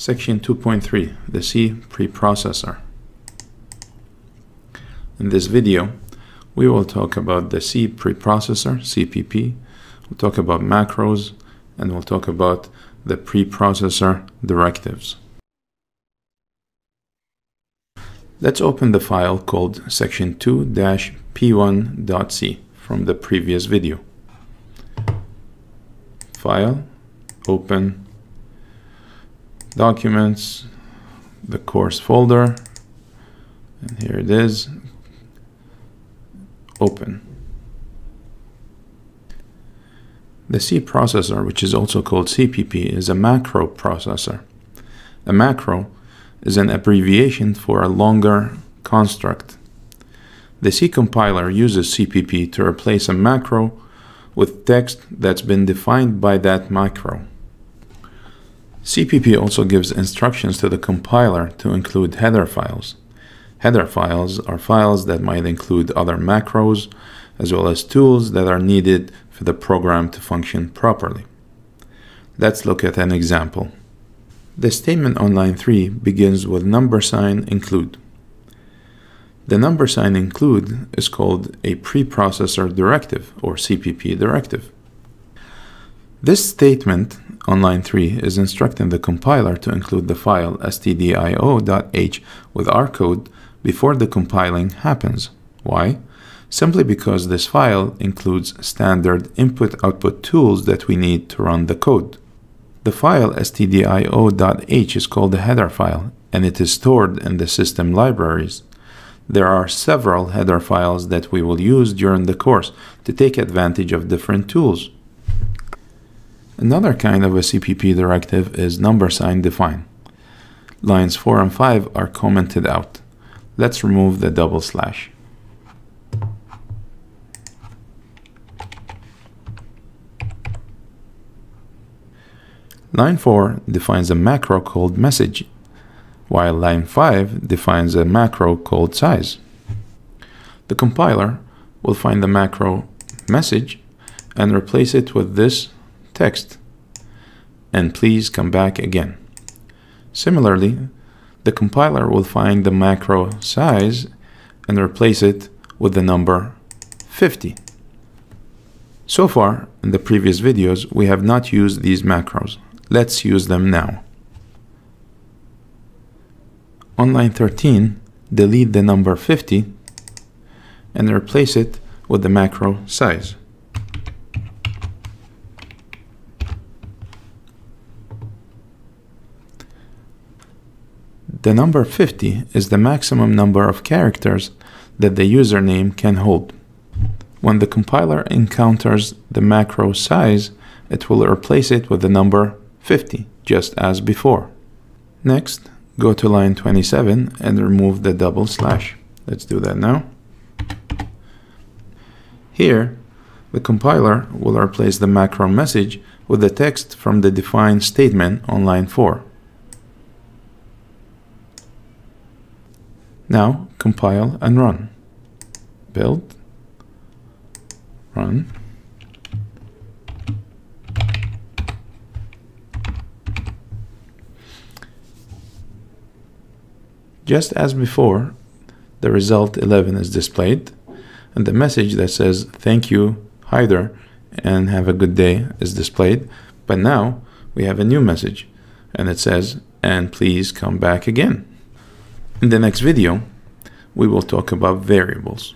Section 2.3, the C preprocessor. In this video, we will talk about the C preprocessor, CPP. We'll talk about macros, and we'll talk about the preprocessor directives. Let's open the file called section 2-p1.c from the previous video. File, open, Documents, the course folder, and here it is, open. The C processor, which is also called CPP, is a macro processor. A macro is an abbreviation for a longer construct. The C compiler uses CPP to replace a macro with text that's been defined by that macro. CPP also gives instructions to the compiler to include header files. Header files are files that might include other macros, as well as tools that are needed for the program to function properly. Let's look at an example. The statement on line 3 begins with $include. The $include is called a preprocessor directive, or CPP directive. This statement on line 3 is instructing the compiler to include the file stdio.h with our code before the compiling happens. Why? Simply because this file includes standard input-output tools that we need to run the code. The file stdio.h is called a header file, and it is stored in the system libraries. There are several header files that we will use during the course to take advantage of different tools. Another kind of a CPP directive is $define. Lines 4 and 5 are commented out. Let's remove the double slash. Line 4 defines a macro called message, while line 5 defines a macro called size. The compiler will find the macro message and replace it with this text, and please come back again. Similarly, the compiler will find the macro size and replace it with the number 50. So far, in the previous videos, we have not used these macros. Let's use them now. On line 13, delete the number 50 and replace it with the macro size. The number 50 is the maximum number of characters that the username can hold. When the compiler encounters the macro size, it will replace it with the number 50, just as before. Next, go to line 27 and remove the double slash. Let's do that now. Here, the compiler will replace the macro message with the text from the define statement on line 4. Now, compile and run. Build, run. Just as before, the result 11 is displayed, and the message that says thank you, hi there, and have a good day is displayed. But now we have a new message, and it says, and please come back again. In the next video, we will talk about variables.